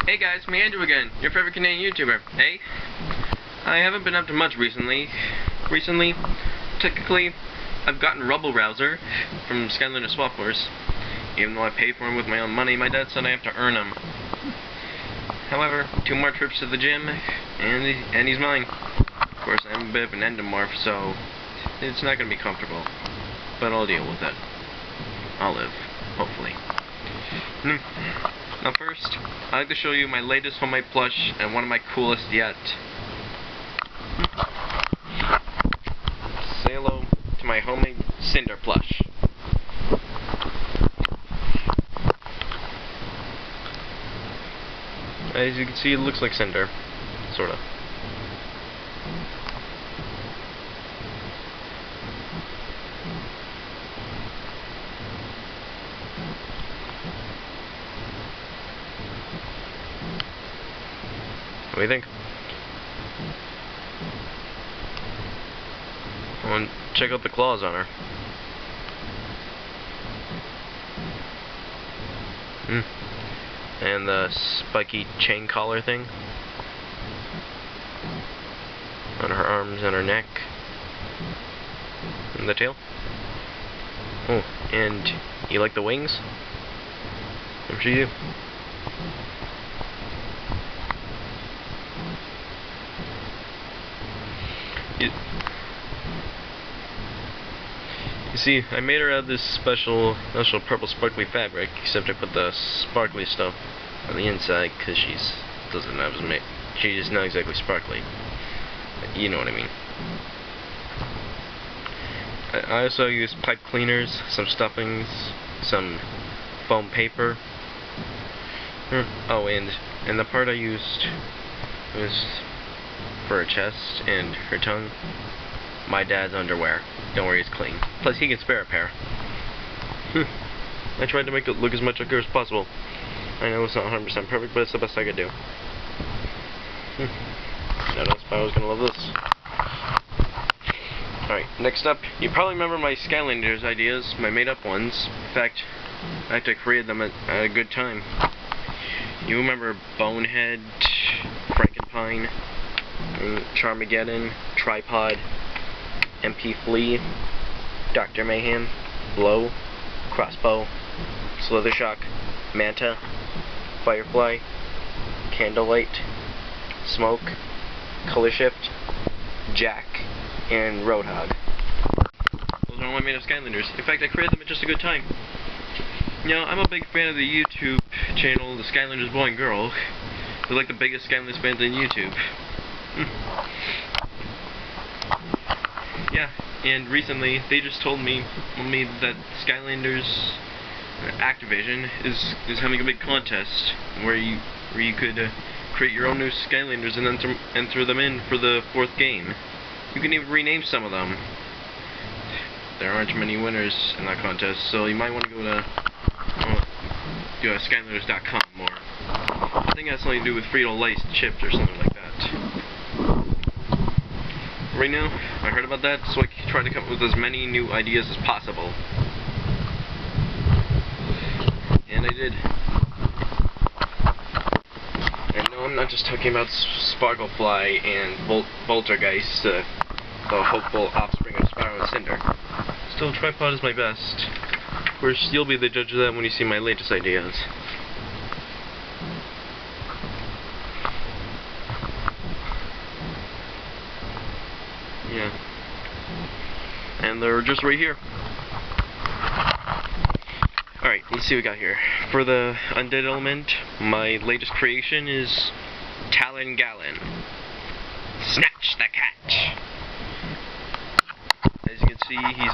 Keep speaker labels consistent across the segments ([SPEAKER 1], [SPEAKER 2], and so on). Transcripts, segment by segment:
[SPEAKER 1] Hey guys, me Andrew again, your favorite Canadian YouTuber. Hey? I haven't been up to much recently. Technically, I've gotten Rubble Rouser from Skylanders Swap Force. Even though I pay for him with my own money, my dad said I have to earn him. However, 2 more trips to the gym, and he's mine. Of course, I'm a bit of an endomorph, so it's not going to be comfortable. But I'll deal with it. I'll live, hopefully. Now first, I'd like to show you my latest homemade plush and one of my coolest yet. Say hello to my homemade Cynder plush. As you can see, it looks like Cynder, sorta. What do you think? Well, check out the claws on her. And the spiky chain collar thing on her arms and her neck. And the tail. Oh, and you like the wings? I'm sure you do. You see, I made her out of this special purple sparkly fabric, except I put the sparkly stuff on the inside because she's not exactly sparkly. You know what I mean. I also used pipe cleaners, some stuffings, some foam paper. Oh, and the part I used was for her chest and her tongue. My dad's underwear. Don't worry, it's clean. Plus, he can spare a pair. I tried to make it look as much like her as possible. I know it's not 100% perfect, but it's the best I could do. Now that's why I was gonna love this. Alright, next up, you probably remember my Skylanders ideas, my made-up ones. In fact, I had to create them at a good time. You remember Bonehead, Frankenpine, Charmageddon, Tripod, MP Flea, Dr. Mayhem, Blow, Crossbow, Slithershock, Manta, Firefly, Candlelight, Smoke, Color Shift, Jack, and Roadhog. Those are all my made of Skylanders. In fact, I created them at just a good time. You know, I'm a big fan of the YouTube channel, the Skylanders Boy and Girl. They're like the biggest Skylanders fans on YouTube. Yeah, and recently they just told me that Skylanders Activision is having a big contest where you could create your own new Skylanders and then enter them in for the 4th game. You can even rename some of them. There aren't many winners in that contest, so you might want to go to Skylanders.com or I think it has something to do with Frito-Lay chips or something like that. Right now, I heard about that, so I tried to come up with as many new ideas as possible. And I did. And no, I'm not just talking about Sparklefly and Voltergeist, the hopeful offspring of Spyro and Cynder. Still, Tripod is my best. Of course, you'll be the judge of that when you see my latest ideas. Yeah. And they're just right here. Alright, let's see what we got here. For the undead element, my latest creation is Talon Gallon. Snatch the catch! As you can see, he's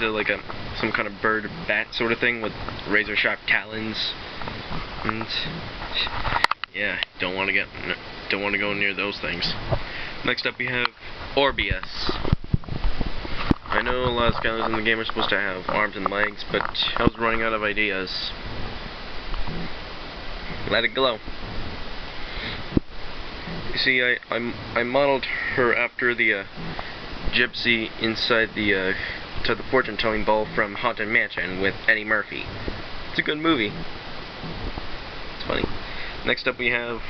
[SPEAKER 1] some kind of bird bat sort of thing with razor sharp talons. And yeah, don't want to go near those things. Next up we have Orbeus. I know a lot of Skylanders in the game are supposed to have arms and legs, but I was running out of ideas. Let it glow. You see, I modeled her after the gypsy inside the fortune-telling ball from Haunted Mansion with Eddie Murphy. It's a good movie. It's funny. Next up we have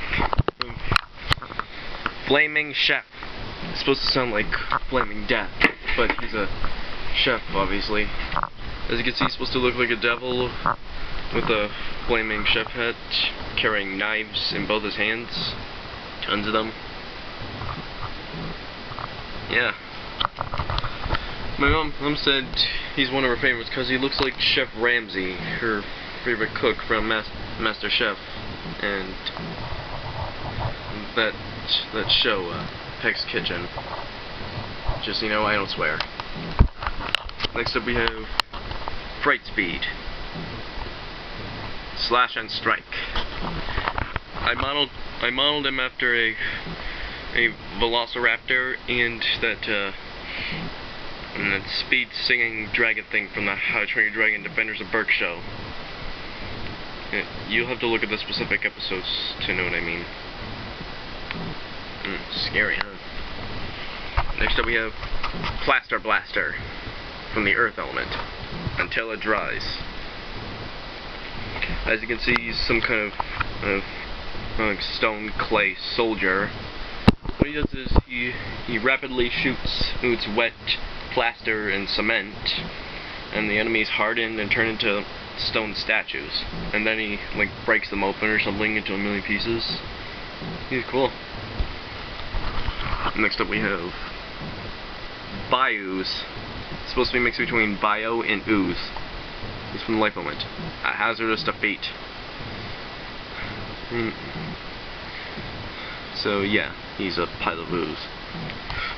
[SPEAKER 1] Flaming Chef. It's supposed to sound like Flaming Death, but he's a chef, obviously. As you can see, he's supposed to look like a devil with a flaming chef hat, carrying knives in both his hands. Tons of them. Yeah. My mom said he's one of her favorites because he looks like Chef Ramsay, her favorite cook from Master Chef, and that show, Peck's Kitchen. Just, you know, I don't swear. Next up we have Fright Speed. Slash and Strike. I modeled him after a velociraptor and that speed singing dragon thing from the How to Train Your Dragon Defenders of Berk show. You'll have to look at the specific episodes to know what I mean. Scary, huh? Next up we have Plaster Blaster from the Earth element until it dries. As you can see, he's some kind of like stone clay soldier. What he does is he rapidly shoots wet plaster and cement, and the enemies harden and turn into stone statues. And then he like breaks them open or something into a million pieces. He's cool. Next up we have Bayous. It's supposed to be mixed between bio and ooze. He's from the Life Element. A hazardous defeat. So yeah, he's a pile of ooze.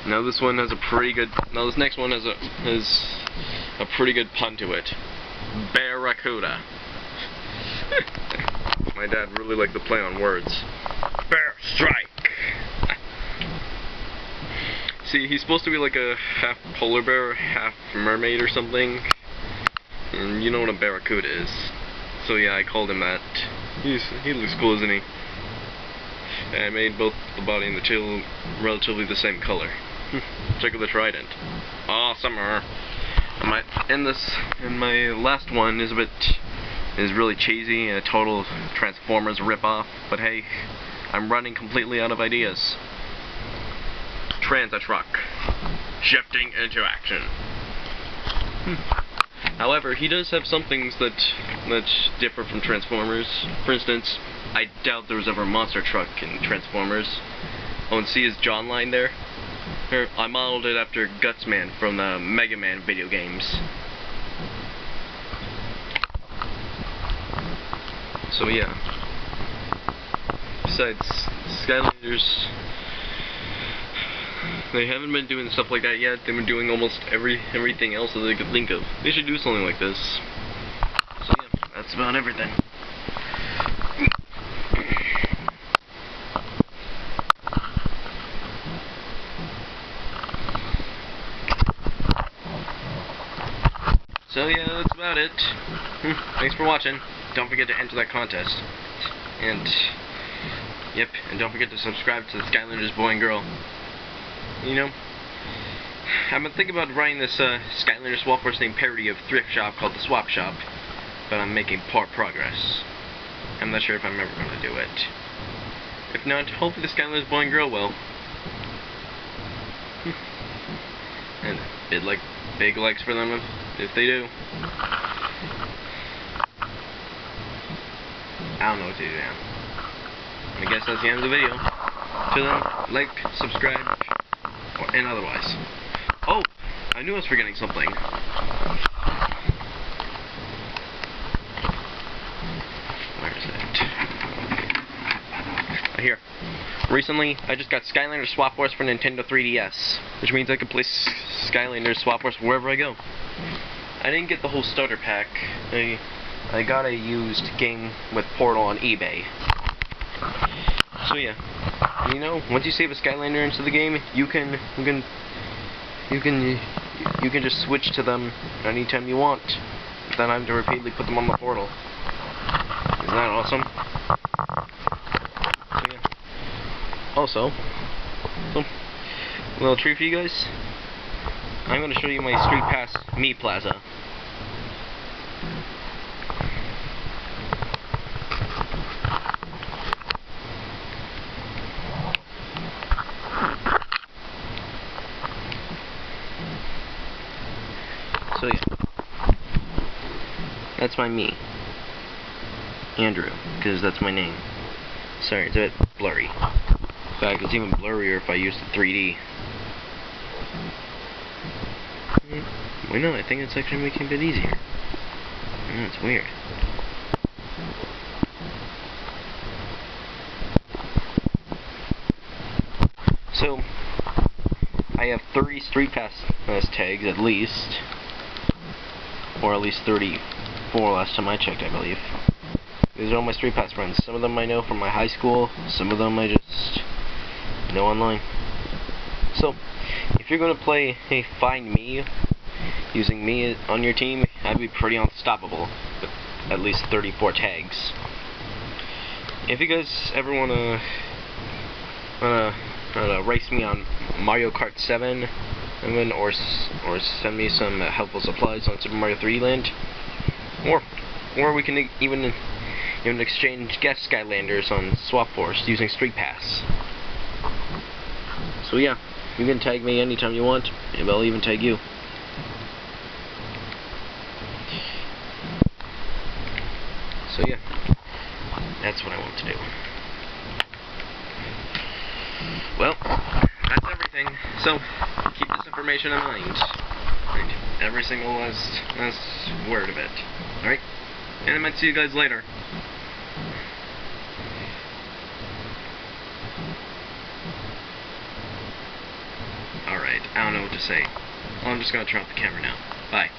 [SPEAKER 1] Now this one has a pretty good. Now this next one has a pretty good pun to it. Barracuda. My dad really liked the play on words. Bear strike. See, he's supposed to be like a half polar bear, half mermaid or something. And you know what a barracuda is. So yeah, I called him that. He looks cool, isn't he? And I made both the body and the tail relatively the same color. Check out the trident. Awesomer. And my last one is really cheesy and a total Transformers ripoff. But hey, I'm running completely out of ideas. Transa-Truck. Shifting into action. However, he does have some things that differ from Transformers. For instance, I doubt there was ever a monster truck in Transformers. Oh, and see his John line there? I modeled it after Gutsman from the Mega Man video games. So yeah. Besides, Skylanders, they haven't been doing stuff like that yet. They've been doing almost everything else that they could think of. They should do something like this. So yeah, that's about everything. So yeah, that's about it. Thanks for watching. Don't forget to enter that contest. And don't forget to subscribe to the Skylanders Boy and Girl. You know, I've been thinking about writing this Skylanders Swap Force themed parody of thrift shop called the Swap Shop, but I'm making poor progress. I'm not sure if I'm ever going to do it. If not, hopefully the Skylanders Boy and Girl will. And big likes for them if they do. I don't know what to do now. I guess that's the end of the video. Till then, like, subscribe, and otherwise. Oh, I knew I was forgetting something. Where is it? Here. Recently, I just got Skylanders Swap Force for Nintendo 3DS, which means I can play Skylanders Swap Force wherever I go. I didn't get the whole starter pack. I got a used game with Portal on eBay. So yeah, you know, once you save a Skylander into the game, you can just switch to them anytime you want. Then I have to repeatedly put them on the portal. Isn't that awesome? So yeah. Also, a little treat for you guys. I'm going to show you my Street Pass Meat Plaza. that's my me. Andrew, because that's my name. Sorry, it's a bit blurry. In fact, it's even blurrier if I use the 3D. Why not? I think it's actually making it a bit easier. It's weird. So, I have 30 Street Pass tags at least. Or at least 34 last time I checked, I believe. These are all my Street Pass friends. Some of them I know from my high school, some of them I just know online. So, if you're going to play a Find Me, using me on your team, I'd be pretty unstoppable with at least 34 tags. If you guys ever want to race me on Mario Kart 7, or send me some helpful supplies on Super Mario 3D Land, or we can even exchange guest Skylanders on Swap Force using Street Pass. So yeah, you can tag me anytime you want, and I'll even tag you. So yeah, that's what I want to do. Well, that's everything. So keep this information in mind. Right. Every single last word of it. Alright? And I might see you guys later. Alright, I don't know what to say. Well, I'm just gonna turn off the camera now. Bye.